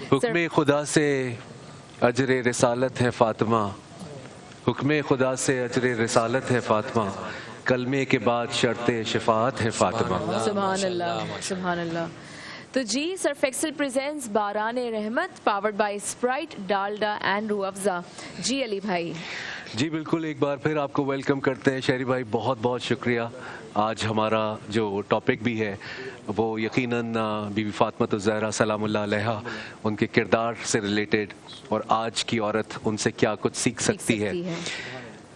हुक्म खुदा से अजर रिसालत है फातिमा, हुक्म खुदा से अजर रिसालत है फातिमा, कलमे के बाद शर्त शफाअत है फातिमा। सुभान अल्लाह, सुभान अल्लाह। तो जी सर्फ एक्सेल प्रेजेंट्स बारान रहमत powered by Sprite, Dalda and Rooh Afza. जी अली भाई। जी बिल्कुल, एक बार फिर आपको वेलकम करते हैं शहरी भाई, बहुत बहुत शुक्रिया। आज हमारा जो टॉपिक भी है वो यकीनन बीबी फ़ातिमा ज़हरा सलामुल्लाह अलैहा, उनके किरदार से रिलेटेड और आज की औरत उनसे क्या कुछ सीख सकती है।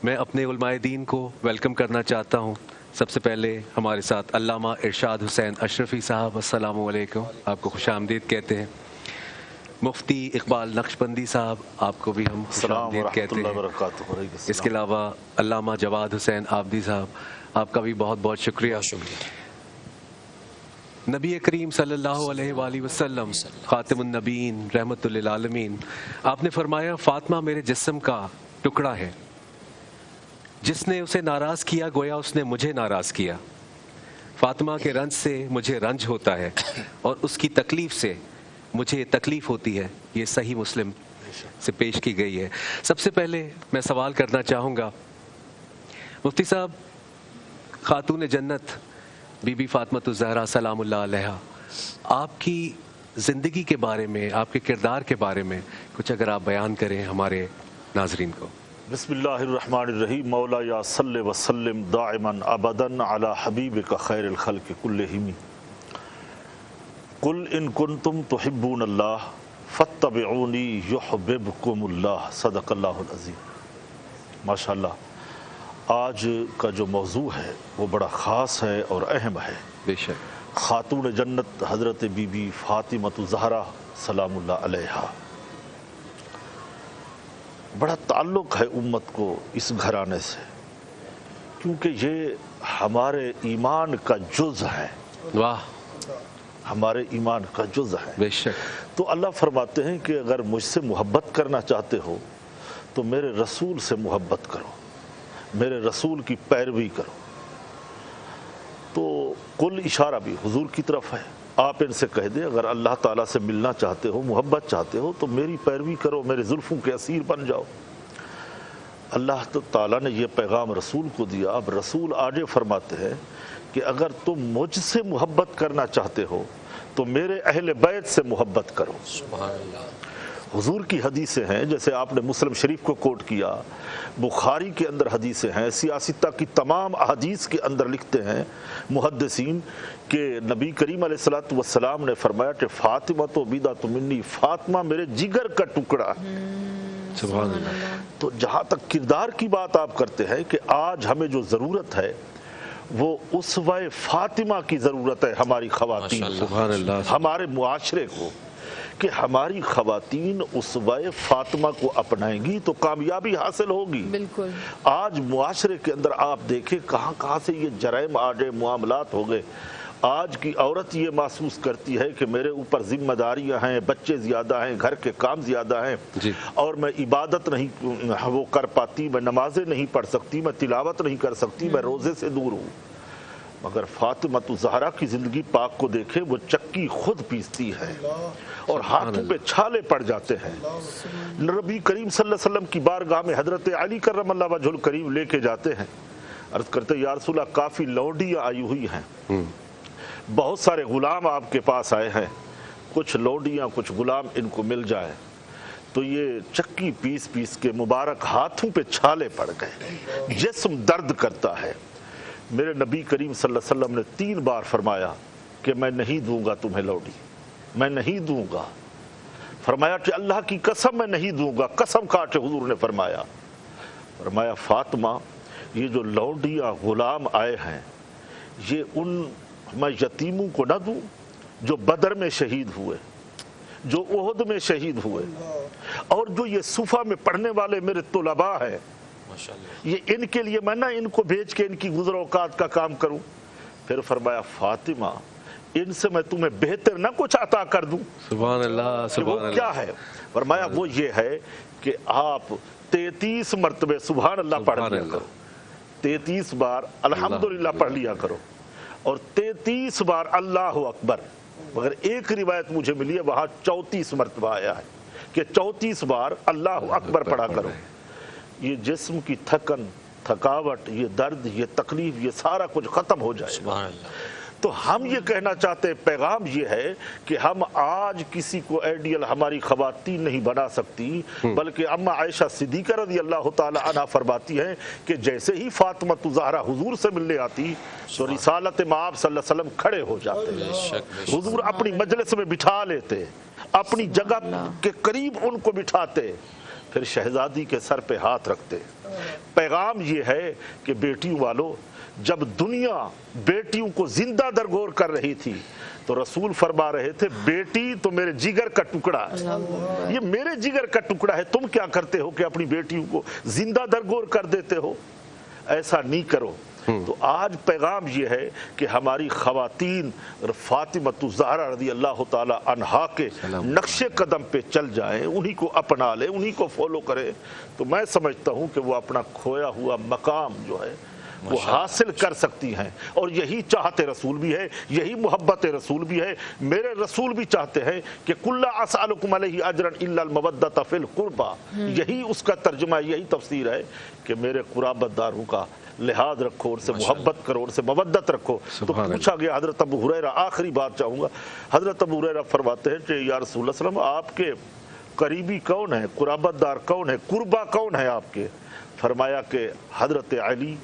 मैं अपने उलमाए दीन को वेलकम करना चाहता हूँ। सबसे पहले हमारे साथ अल्लामा इरशाद हुसैन अशरफी साहब, अस्सलामु अलैकुम, आपको खुशामदीद कहते हैं। मुफ्ती इकबाल नक्शबंदी साहब, आपको भी हम खुशामदीद कहते हैं। इसके अलावा अल्लामा जवाद हुसैन आबदी साहब, आपका भी बहुत बहुत शुक्रिया। नबी करीम सल्लल्लाहु अलैहि वसल्लम खातिमुन नबीन रहमतुल लिल आलमीन, आपने फरमाया फातिमा मेरे जिस्म का टुकड़ा है, जिसने उसे नाराज़ किया गोया उसने मुझे नाराज़ किया। फातिमा के रंज से मुझे रंज होता है और उसकी तकलीफ़ से मुझे तकलीफ़ होती है। ये सही मुस्लिम से पेश की गई है। सबसे पहले मैं सवाल करना चाहूँगा मुफ्ती साहब, खातून जन्नत बीबी फ़ातिमा ज़हरा सलामुल्लाह अलैहा, आपकी ज़िंदगी के बारे में, आपके किरदार के बारे में कुछ अगर आप बयान करें हमारे नाज़रीन को। बिस्मिल्लाहिर्रहमानिर्रहीम। मौला या सल्ले व सल्लिम दाइमन अबदन अला हबीबिका खैरिल खल्क़ि कुल्लिहिम। कुल इन कुंतुम तुहिब्बूनल्लाह फत्तबिऊनी युहब्बिबकुमुल्लाह। सदक़ल्लाहुल अज़ीम। माशाअल्लाह, आज का जो मौजू है वो बड़ा ख़ास है और अहम है। बेशक खातून जन्नत हज़रत बीबी फ़ातिमा ज़हरा सलामुल्लाह अलैहा, बड़ा ताल्लुक़ है उम्मत को इस घराने से, क्योंकि ये हमारे ईमान का जुज़ है। वाह, हमारे ईमान का जुज़ है। बेशक। तो अल्लाह फरमाते हैं कि अगर मुझसे मोहब्बत करना चाहते हो तो मेरे रसूल से मोहब्बत करो, मेरे रसूल की पैरवी करो। तो कुल इशारा भी हुजूर की तरफ है। आप इनसे कह दें अगर अल्लाह ताला से मिलना चाहते हो, मोहब्बत चाहते हो तो मेरी पैरवी करो, मेरे जुल्फ़ों के असीर बन जाओ। अल्लाह ताला ने यह पैगाम रसूल को दिया। अब रसूल आगे फरमाते हैं कि अगर तुम मुझसे मोहब्बत करना चाहते हो तो मेरे अहले बैत से मोहब्बत करो। हुजूर की हदीसें हैं, जैसे आपने मुस्लिम शरीफ को कोट किया, बुखारी के अंदर हदीसें हैं, सियासिता की तमाम अहदीस के अंदर लिखते हैं मुहद्दिसीन कि नबी करीम अलैहिस्सलातु वस्सलाम ने फरमाया कि फातिमा तो बिदा मिन्नी, फातिमा मेरे जिगर का टुकड़ा है। सुभान अल्लाह। तो जहाँ तक किरदार की बात आप करते हैं कि आज हमें जो ज़रूरत है वो उसवाए फातिमा की ज़रूरत है हमारी ख़वातीन, सुभान अल्लाह, हमारे मुआशरे को, कि हमारी ख़वातीन उसवाए फातिमा को अपनाएंगी तो कामयाबी हासिल होगी। बिल्कुल। आज मुआशरे के अंदर आप देखें कहाँ कहाँ से ये जराइम आ गए, मामलात हो गए। आज की औरत ये महसूस करती है कि मेरे ऊपर जिम्मेदारियां हैं, बच्चे ज़्यादा हैं, घर के काम ज़्यादा हैं और मैं इबादत नहीं वो कर पाती, मैं नमाजें नहीं पढ़ सकती, मैं तिलावत नहीं कर सकती, मैं रोज़े से दूर हूँ। मगर फातिमा ज़हरा की ज़िंदगी पाक को देखें, वो चक्की खुद पीसती है और हाथों पे छाले पड़ जाते हैं। नबी करीम सल्लल्लाहु अलैहि वसल्लम की बारगाह में हज़रत अली करमल्लाहु वजहुल करीम लेके जाते हैं। अर्ज़ करते या रसूल अल्लाह, काफ़ी लौंडियाँ आई हुई हैं, बहुत सारे गुलाम आपके पास आए हैं, कुछ लौंडियाँ कुछ गुलाम इनको मिल जाए। तो ये चक्की पीस पीस के मुबारक हाथों पे छाले पड़ गए, जिस्म दर्द करता है। मेरे नबी करीम सल्लल्लाहु अलैहि वसल्लम ने 3 बार फरमाया कि मैं नहीं दूंगा तुम्हें लौंडी, मैं नहीं दूंगा। फरमाया कि अल्लाह की कसम मैं नहीं दूंगा। कसम खा के हुजूर ने फरमाया फातिमा, ये जो लौंडियाँ गुलाम आए हैं ये उन मैं यतीमों को न दूं जो बदर में शहीद हुए, जो उहद में शहीद हुए, और जो ये सूफा में पढ़ने वाले मेरे तुलबा हैं, ये इनके लिए मैं ना इनको भेज के इनकी गुज़र औकात का काम करूं। फिर फरमाया फातिमा, इनसे मैं तुम्हें बेहतर ना कुछ अता कर दूं। सुभान अल्लाह, सुभान अल्लाह। क्या है? फरमाया वो ये है कि आप 33 मरतबे सुभान अल्लाह पढ़ लिया करो, 33 बार अल्हम्दुलिल्लाह पढ़ लिया करो और 33 बार अल्लाह अकबर। मगर एक रिवायत मुझे मिली है वहाँ 34 मरतबा आया है कि 34 बार अल्लाह अकबर पढ़ा करो। ये जिस्म की थकन, थकावट, ये दर्द, ये तकलीफ, ये सारा कुछ खत्म हो जाएगा। तो हम ये कहना चाहते हैं, पैगाम ये है कि हम आज किसी को आइडियल हमारी खवातीन नहीं बना सकती, बल्कि अम्मा आयशा सिद्दीक़ा रज़ी अल्लाह ताला अन्हा फरमाती हैं कि जैसे ही फातिमा ज़हरा हुजूर से मिलने आती तो रिसालत माब सल्लल्लाहु अलैहि वसल्लम खड़े हो जाते, हुजूर अपनी मजलिस में बिठा लेते, अपनी जगह के करीब उनको बिठाते, फिर शहजादी के सर पे हाथ रखते। पैगाम ये है कि बेटियों वालों, जब दुनिया बेटियों को जिंदा दरगोर कर रही थी तो रसूल फरमा रहे थे, बेटी तो मेरे जिगर का टुकड़ा है, ये मेरे जिगर का टुकड़ा है, तुम क्या करते हो कि अपनी बेटियों को जिंदा दरगोर कर देते हो, ऐसा नहीं करो। तो आज पैगाम ये है कि हमारी खवातीन फातिमा ज़हरा रज़ी अल्लाह ताला अन्हा के नक्शे कदम पे चल जाएं, उन्हीं को अपना ले, उन्हीं को फॉलो करें, तो मैं समझता हूँ कि वो अपना खोया हुआ मकाम जो है वो हासिल कर सकती हैं। और यही चाहते रसूल भी है, यही मोहब्बत रसूल भी है। मेरे रसूल भी चाहते हैं कि कुल्ला असअलुकुम अलैहि अजरन इल्लल मवद्दत फिल कुर्बा, यही उसका तर्जुमा, यही तफसीर है कि मेरे कुराबतदारों का लिहाज रखो, उनसे मोहब्बत करो, उनसे मवद्दत रखो। तो पूछा गया हजरत अबू हुरैरा, आखिरी बात चाहूँगा, हजरत अबू हुरैरा फरमाते हैं कि या रसूल अल्लाह सल्लल्लाहु अलैहि वसल्लम आपके करीबी कौन है, कुराबतदार कौन है, कुर्बा कौन है आपके? फरमाया कि हजरत अली,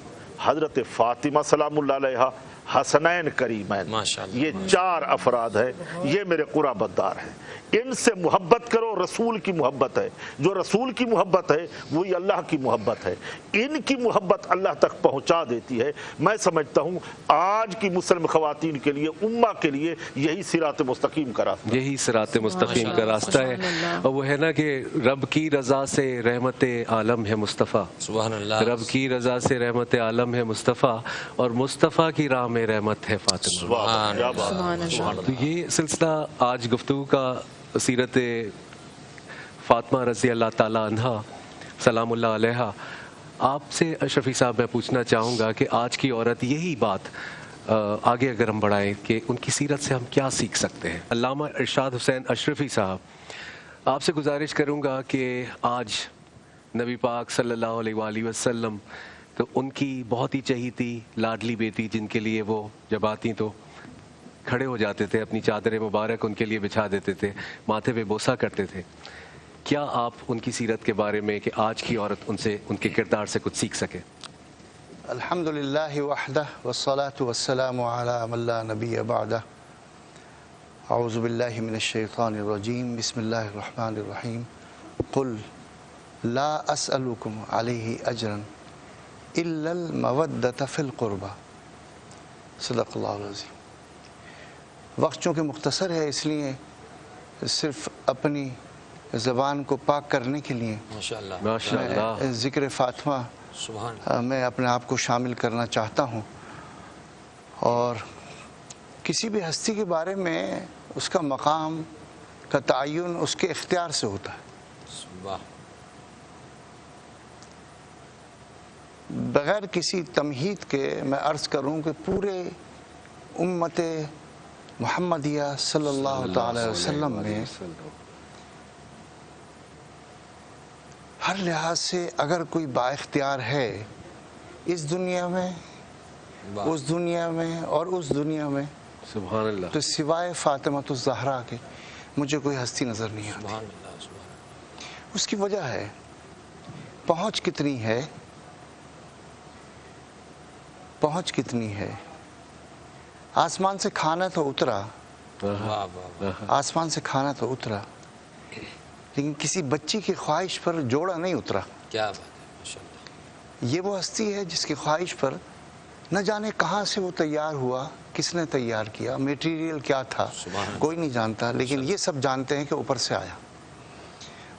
हजरत फातिमा सलामुल्लाह अलैहा, हसनैन करीमैन, ये 4 अफराद हैं, ये मेरे कुराबतदार हैं। इनसे मोहब्बत करो, रसूल की मोहब्बत है, जो रसूल की मोहब्बत है वही अल्लाह की मोहब्बत है, इनकी मोहब्बत अल्लाह तक पहुंचा देती है। मैं समझता हूँ आज की मुस्लिम खवातीन के लिए, उम्मा के लिए यही सिरात मुस्तकीम का रास्ता, यही सिरात मुस्तकीम का रास्ता है। और वो है ना कि रब की रजा से रहमत आलम है मुस्तफ़ा, सुभान अल्लाह, रब की रजा से रहमत आलम है मुस्तफ़ा, और मुस्तफ़ा की राह में रहमत है फातिमा। तो ये सिलसिला आज गुफ्तगू का सीरत फातिमा रज़ी अल्लाह ताला अन्हा सलामुल्लाह अलैहा। आपसे अशरफी साहब मैं पूछना चाहूँगा कि आज की औरत यही बात आगे अगर हम बढ़ाएं कि उनकी सीरत से हम क्या सीख सकते हैं। अल्लामा इरशाद हुसैन अशरफी साहब, आपसे गुजारिश करूँगा कि आज नबी पाक सल्लल्लाहु अलैहि वसल्लम, तो उनकी बहुत ही चहीती लाडली बेटी, जिनके लिए वो जब आती तो खड़े हो जाते थे, अपनी चादर मुबारक उनके लिए बिछा देते थे, माथे पे बोसा करते थे। क्या आप उनकी सीरत के बारे में कि आज की औरत उनसे, उनके किरदार से कुछ सीख सके? अल्हम्दुलिल्लाह वहदह वस्सलातु वस्सलामु अला मन ला नबिय्य बअदह। अऊज़ु बिल्लाहि मिनश शैतानिर रजीम। बिस्मिल्लाहिर रहमानिर रहीम। कुल ला असअलुकुम अलैहि अजरन इल्लल मवद्दत फिल कुर्बा। सदक़ल्लाहुल अज़ीम। वक्त चूँकि मुख्तसर है, इसलिए सिर्फ अपनी ज़बान को पाक करने के लिए माशाअल्लाह ज़िक्र फ़ातिमा मैं अपने आप को शामिल करना चाहता हूँ। और किसी भी हस्ती के बारे में उसका मकाम का तयन उसके इख्तियार से होता है, बग़ैर किसी तमहीद के मैं अर्ज़ करूँ कि पूरे उम्मत मुहम्मदिया सल्लल्लाहु अलैहि वसल्लम में हर लिहाज से अगर कोई बाइख्तियार है इस दुनिया में, उस दुनिया में और उस दुनिया में, सुभान अल्लाह, तो सिवाय फातिमा ज़हरा के मुझे कोई हस्ती नज़र नहीं आती। उसकी वजह है पहुँच कितनी है, पहुँच कितनी है। आसमान से खाना तो उतरा, आसमान से खाना तो उतरा, लेकिन किसी बच्ची की ख्वाहिश पर जोड़ा नहीं उतरा। क्या बात है, माशाअल्लाह। ये वो हस्ती है जिसकी ख्वाहिश पर न जाने कहाँ से वो तैयार हुआ, किसने तैयार किया, मटेरियल क्या था कोई नहीं जानता, लेकिन ये सब जानते हैं कि ऊपर से आया।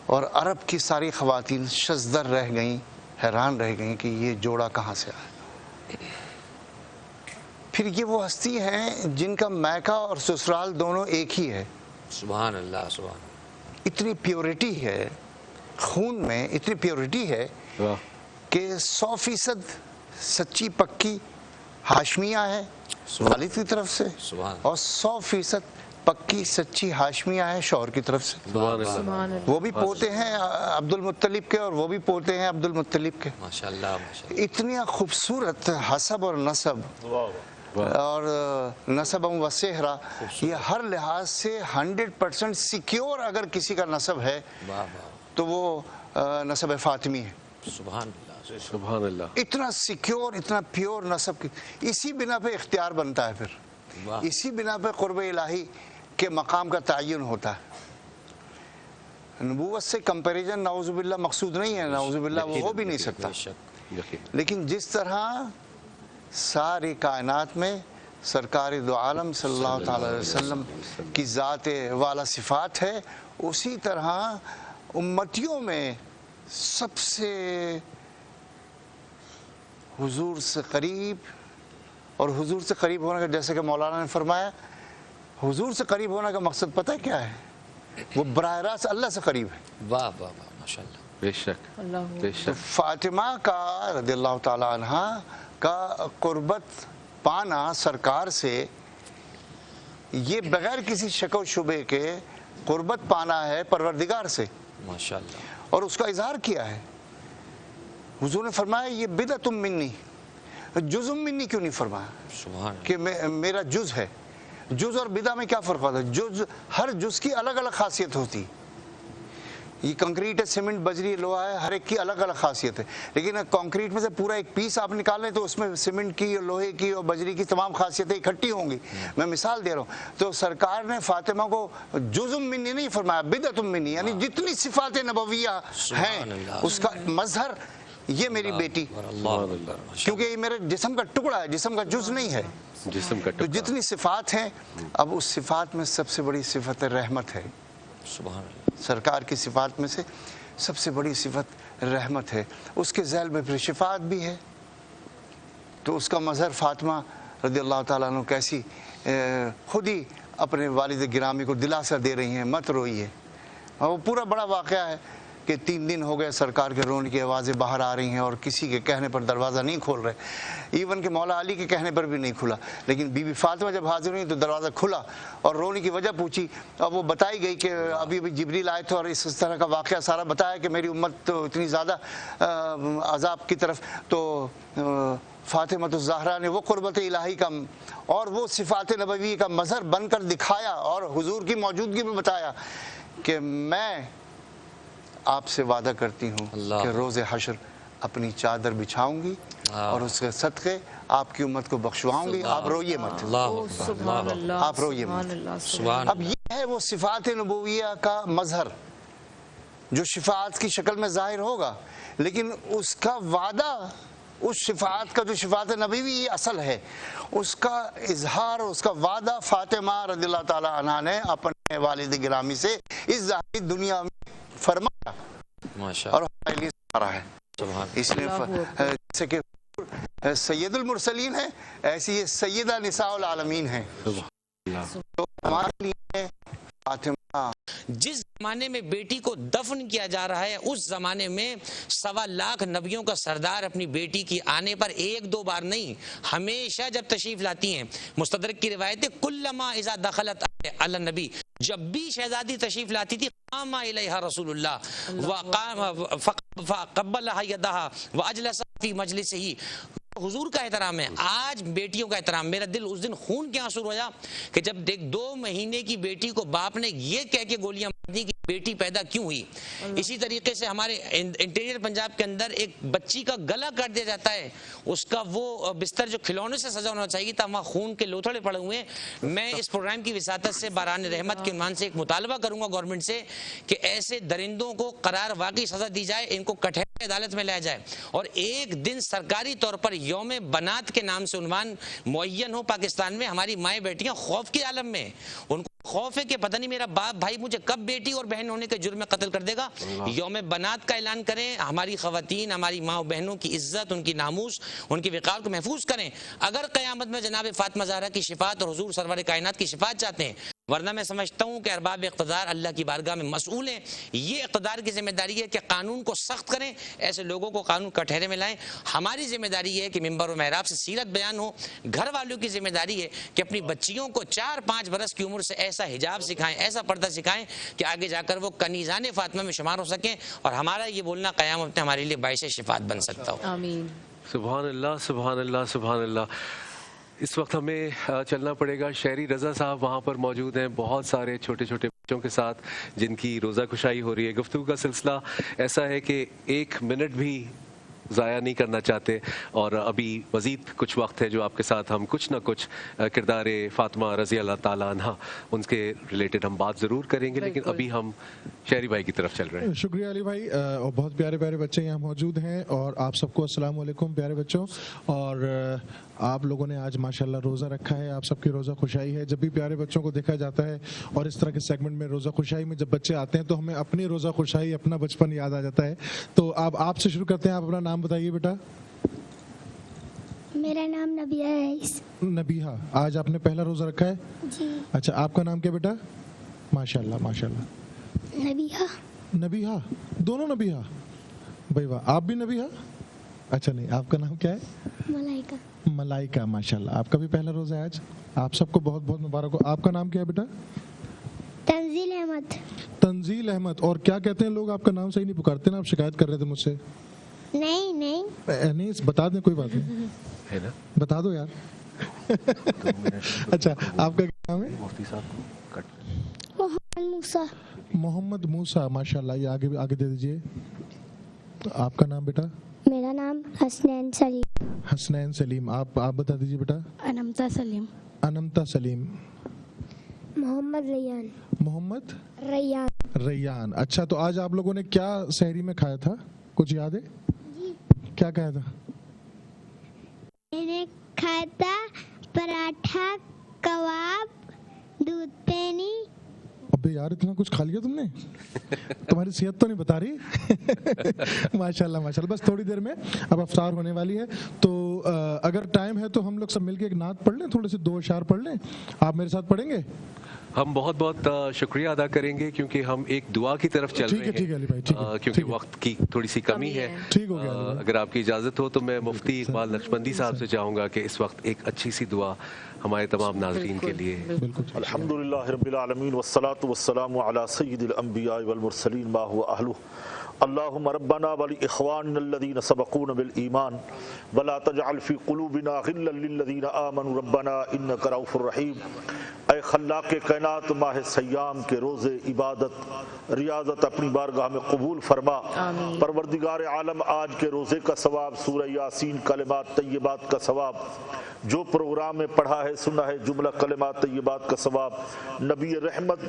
और अरब की सारी ख़वातीन शज़दर रह गईं, हैरान रह गईं कि ये जोड़ा कहाँ से आया। फिर ये वो हस्ती हैं जिनका मैका और ससुराल दोनों एक ही है। सुभान अल्लाह, सुभान। इतनी प्योरिटी है खून में, इतनी प्योरिटी है कि 100% सच्ची पक्की हाशमिया है वालिद की तरफ से, और 100% पक्की सच्ची हाशमिया है शौहर की तरफ से। सुभान अल्लाह। वो भी पोते हैं अब्दुल मुत्तलिब के और वो भी पोते हैं अब्दुल मुत्तलिब के। माशाल्लाह माशाल्लाह। इतनी खूबसूरत हसब और नसब और नसब व सेहरा, ये हर लिहाज से 100% सिक्योर अगर किसी का नसब है वाह वाह, तो वो नसब फातिमी है। सुभान अल्लाह। सुभान अल्लाह। इतना सिक्योर, इतना प्योर नसब की, इसी बिना पे इख्तियार बनता है, फिर वाह। इसी बिना पे कुर्ब इलाही के मकाम का तयन होता है। नबूवत से कंपैरिजन नाउजुबिल्लाह मकसूद नहीं है, नाउजुबिल्लाह वो हो भी नहीं सकता। बेशक। यकीन। लेकिन जिस तरह सारी कायनात में सरकार दो आलम सल्लल्लाहु ताला अलैहि वसल्लम की ज़ात वाला सिफ़ात है, उसी तरह उम्मतियों में सबसे हुजूर से करीब, और हुजूर से करीब होने का, जैसे कि मौलाना ने फरमाया, हुजूर से करीब होने का मकसद पता है क्या है? वो बराह रास्त अल्लाह से करीब है। वाह वाह वाह माशाल्लाह। बेशक अल्लाह। तो बेशक। फातिमा का रज़ियल्लाहु ताला अन्हा का कुर्बत पाना सरकार से, ये बगैर किसी शक व शुबे के कुर्बत पाना है परवरदिगार से, माशाल्लाह। और उसका इजहार किया है। हुजूर ने फरमाया ये बिदअतुम मिन्नी, जुज़ुम मिन्नी क्यों नहीं फरमाया सुभान कि मेरा जुज़ है? जुज़ और बिदा में क्या फ़र्क होता है? जुज़, हर जुज़ की अलग अलग खासियत होती। ये कंक्रीट है, सीमेंट, बजरी, लोहा है, हर एक की अलग अलग खासियत है। लेकिन कंक्रीट में से पूरा एक पीस आप निकाल लें तो उसमें सीमेंट की, लोहे की और बजरी की तमाम खासियतें इकट्ठी होंगी। मैं मिसाल दे रहा हूँ। तो सरकार ने फातिमा को जुज़ुम मिन्नी नहीं फरमाया, बिदअतुम मिन्नी, यानी जितनी सिफ़ात नबविया हैं उसका मज़हर ये मेरी बेटी, क्योंकि ये मेरे जिस्म का टुकड़ा है, जिस्म का जुज़ नहीं है। जिस्म का तो टुकड़ा। जितनी सिफ़ात हैं, अब उस सिफ़ात में सबसे बड़ी सिफ़त रहमत है। सुभान अल्लाह। सरकार की सिफ़ात में से सबसे बड़ी सिफ़त रहमत है। उसके ज़ैल में फिर शिफ़ात भी है। तो उसका मज़हर फातिमा रज़ियल्लाहु ताला अन्हा कैसी खुद ही अपने वालिद गिरामी को दिलासा दे रही हैं, मत रोइए। और वो पूरा बड़ा वाक़या है कि 3 दिन हो गए सरकार के रोने की आवाज़ें बाहर आ रही हैं और किसी के कहने पर दरवाज़ा नहीं खोल रहे। इवन कि मौला अली के कहने पर भी नहीं खुला, लेकिन बीबी फातिमा जब हाजिर हुई तो दरवाज़ा खुला और रोने की वजह पूछी। अब वो बताई गई कि अभी अभी जिब्रील आए थे और इस तरह का वाक़या सारा बताया कि मेरी उम्मत तो इतनी ज़्यादा अज़ाब की तरफ, तो फातिमा तो ज़हरा ने वो कुर्बत इलाही का और वो सिफ़ात नबवी का मज़हर बनकर दिखाया और हुजूर की मौजूदगी में बताया कि मैं आपसे वादा करती हूँ कि रोज़े हशर अपनी चादर बिछाऊंगी और उसके सदक़े आपकी उम्मत को बख्शवाऊंगी। आप रोइए मत, सुभान अल्लाह। आप रोइए मत। सुभान। अब ये है वो सिफ़ात नबूविया का मज़हर जो शिफ़ात की शक्ल में ज़ाहिर होगा, लेकिन उसका वादा, उस शिफ़ात का जो शिफ़ात नबवी ये असल है, उसका इजहार, उसका वादा फातिमा रज़ियल्लाहु ताला अन्हा ने अपने वालिद गिरामी से इस ज़ाहिरी दुनिया में फरमाया माशाल्लाह। और हमारे लिए सारा है। सुभान। इसलिए जैसे कि सैयदुल मुरसलीन है, ऐसी ये सैयदा निसाउल आलमीन है। तो हमारे लिए फातिमा, जिस जमाने में बेटी को दफन किया जा रहा है, उस जमाने में 1.25 लाख नबियों का सरदार अपनी बेटी की आने पर 1-2 बार नहीं, हमेशा जब तशरीफ लाती हैं, मुस्तदरक की रिवायत है, कुल्लमा इज़ा दखलत अला नबी, जब भी शहजादी तशरीफ लाती थी, कामा इलैहा रसूलुल्लाह व क़ब्बलहा यदहा व अजलसा फी मजलिसिही। हुजूर का एहतराम है, आज बेटियों का एहतराम। मेरा दिल उस दिन खून के आंसू रोया कि जब 2 महीने की बेटी को बाप ने ये कह के गोलियां मार दी कि बेटी पैदा क्यों हुई। इसी तरीके से हमारे इंटीरियर पंजाब के अंदर एक बच्ची का गला काट दिया जाता है, उसका वो बिस्तर जो खिलौने से सजा होना चाहिए था, वहाँ खून के लोथड़े पड़े हुए हैं। मैं इस प्रोग्राम की विसातत से बारान रहमत के उन्वान से एक मुतालबा करूंगा गवर्नमेंट से कि ऐसे दरिंदों को करार वाकई सजा दी जाए, इनको कठहरे अदालत में लाया जाए और एक दिन सरकारी तौर पर यौम बनात के नाम से उन्वान मुअय्यन हो पाकिस्तान में। हमारी माएँ बेटियां खौफ के आलम में, उनको खौफ है कि पता नहीं मेरा बाप भाई मुझे कब बेटी और बहन होने के जुर्म में कत्ल कर देगा। यौम बनात का ऐलान करें, हमारी खवातीन, हमारी माँ बहनों की इज्जत, उनकी नामूस, उनकी वक़ार को महफूज करें। अगर क़यामत में जनाब फातिमा ज़हरा की शिफात और हुजूर सरवर कायनात की शिफात चाहते हैं, ورنہ میں سمجھتا ہوں کہ ارباب اقتدار اللہ کی بارگاہ میں مسئول ہیں. یہ اقتدار کی ذمہ داری ہے کہ قانون کو سخت کریں, ایسے لوگوں کو قانون کٹہرے میں لائیں. ہماری ذمہ داری یہ ہے کہ ممبر و محراب سے سیرت بیان ہو. گھر والوں کی ذمہ داری ہے کہ اپنی بچیوں کو 4-5 برس کی عمر سے ایسا حجاب سکھائیں, ایسا پردہ سکھائیں کہ آگے جا کر وہ کنیزان فاطمہ میں شمار ہو سکیں, اور ہمارا یہ بولنا قیامت میں ہمارے لیے باعث شفاعت بن سکتا ہو. آمین. سبحان اللہ, سبحان اللہ, سبحان اللہ. اس وقت ہمیں چلنا پڑے گا. شہری رضا صاحب وہاں پر موجود ہیں بہت سارے چھوٹے چھوٹے بچوں کے ساتھ جن کی روزہ کشائی ہو رہی ہے. گفتگو کا سلسلہ ایسا ہے کہ 1 منٹ بھی ضائع نہیں کرنا چاہتے, اور ابھی مزید کچھ وقت ہے جو آپ کے ساتھ ہم کچھ نہ کچھ کردار فاطمہ رضی اللہ تعالیٰ عنہ ان کے ریلیٹڈ ہم بات ضرور کریں گے, لیکن ابھی ہم شہری بھائی کی طرف چل رہے ہیں. شکریہ علی بھائی, اور بہت پیارے پیارے بچے یہاں موجود ہیں, اور آپ سب کو السلام علیکم پیارے بچوں. اور آپ لوگوں نے آج ماشاءاللہ روزہ رکھا ہے, آپ سب کی روزہ خوشائی ہے. جب بھی پیارے بچوں کو دیکھا جاتا ہے اور اس طرح کے سیگمنٹ میں روزہ خوشائی میں جب بچے آتے ہیں تو ہمیں اپنی روزہ خوشائی, اپنا بچپن یاد آ جاتا ہے. تو آپ سے شروع کرتے ہیں. آپ اپنا نام بتائیے بیٹا. میرا نام نبیہ ہے. نبیہہ, آج آپ نے پہلا روزہ رکھا ہے؟ جی. اچھا, آپ کا نام کیا بیٹا؟ ماشاءاللہ ماشاءاللہ. نبیہ. نبیہہ, دونوں نبیہہ, بھائی واہ. آپ بھی نبیہہ؟ اچھا نہیں, آپ کا نام کیا ہے؟ ملائکہ. ملائکہ, ماشاءاللہ. آپ کا بھی پہلا روزہ ہے آج. آپ سب کو بہت بہت مبارک ہو. آپ کا نام کیا ہے بیٹا؟ تنزیل احمد. تنزیل احمد. اور کیا کہتے ہیں لوگ, آپ کا نام صحیح نہیں پکارتے نا, آپ شکایت کر رہے تھے مجھ سے. نہیں نہیں نہیں, بتا دیں, کوئی بات نہیں, ہے نا, بتا دو یار. اچھا, آپ کا کیا نام ہے؟ مفتی صاحب کو کٹ. محمد موسیٰ. محمد موسیٰ, ماشاءاللہ. یہ آگے دے دیجئے. آپ کا نام بیٹا؟ میرا نام حسنین سلیم. حسنین سلیم. آپ بتا دیجئے بیٹا. انمتا سلیم. انمتا سلیم. محمد ریان. محمد ریان. ریان. اچھا, تو آج آپ لوگوں نے کیا سحری میں کھایا تھا, کچھ یاد ہے؟ جی. کیا کھایا تھا؟ میں نے کھایا تھا پراٹھا, کباب, دودھ پینی. ابے یار, اتنا کچھ کھا لیا تم نے, تمہاری صحت تو نہیں بتا رہی. ماشاءاللہ ماشاءاللہ. بس تھوڑی دیر میں اب افطار ہونے والی ہے, تو اگر ٹائم ہے تو ہم لوگ سب مل کے ایک نعت پڑھ لیں, تھوڑے سے 2 اشعار پڑھ لیں. آپ میرے ساتھ پڑھیں گے؟ ہم بہت بہت شکریہ ادا کریں گے کیونکہ ہم ایک دعا کی طرف چل رہے ٹھیک ہے علی بھائی, ہیں, کیونکہ وقت کی تھوڑی سی کمی ہے. ٹھیک ہو گیا. اگر آپ کی اجازت ہو تو میں مفتی اقبال نقشبندی صاحب سے چاہوں گا کہ اس وقت ایک اچھی سی دعا ہمارے تمام ناظرین کے لیے. بالکل. الحمدللہ رب العالمین والصلاة والسلام علی سید الانبیاء والمرسلین ما هو اہلہ. اللہم ربنا ولاخواننا الذین سبقونا بالایمان ولا تجعل فی قلوبنا غلا للذین آمنوا ربنا انک رؤوف رحیم. اے خلاق کائنات, ماہ سیام کے روزے عبادت ریاضت اپنی بارگاہ میں قبول فرما. پروردگار عالم, آج کے روزے کا ثواب, سورہ یاسین, کلمات طیبات کا ثواب, جو پروگرام میں پڑھا ہے سنا ہے جملہ کلمات طیبات کا ثواب, نبی رحمت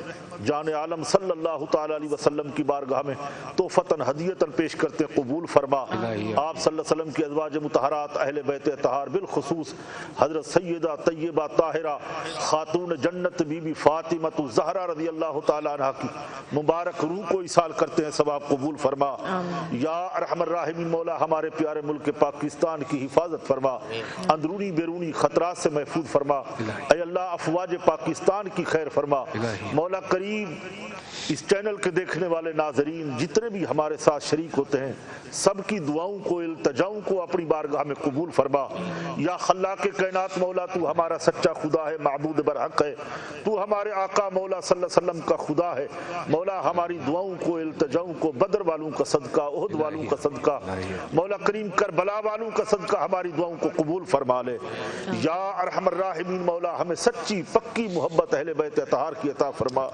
جان عالم صلی اللہ تعالی علیہ وسلم کی بارگاہ میں تحفتاً ہدیتاً پیش کرتے قبول فرما. آپ صلی اللہ علیہ وسلم کی ازواج مطہرات, اہل بیت اطہار, بالخصوص حضرت سیدہ طیبہ طاہرہ خاتون جنت بی بی فاطمہ الزہرا رضی اللہ تعالی عنہ کی مبارک روح کو ایصال کرتے ہیں, ثواب قبول فرما. یا ارحم الراحمین, مولا ہمارے پیارے ملک پاکستان کی حفاظت فرما, اندرونی بیرونی خطرات سے محفوظ فرما. اے اللہ افواج پاکستان کی خیر فرما. مولا کریم, اس چینل کے دیکھنے والے ناظرین جتنے بھی ہمارے ساتھ شریک ہوتے ہیں, سب کی دعاؤں کو, التجاؤں کو اپنی بارگاہ میں قبول فرما. یا خلاق کائنات مولا, تو ہمارا سچا خدا ہے, معبود برحق ہے, تو ہمارے آقا مولا صلی اللہ علیہ وسلم کا خدا ہے. مولا ہماری دعاؤں کو, التجاؤں کو, بدر والوں کا صدقہ, احد والوں کا صدقہ, مولا کریم کربلا والوں کا صدقہ ہماری دعاؤں کو قبول فرما لے. یا ارحم الراحمین, مولا ہمیں سچی پکی محبت اہل بیت اطہار کی عطا فرما.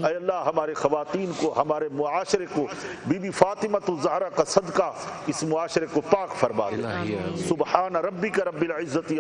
اے اللہ ہمارے خواتین کو, ہمارے معاشرے کو بی بی فاطمہ الزہرا کا صدقہ اس معاشرے کو پاک فرما دے. سبحان ربک رب العزت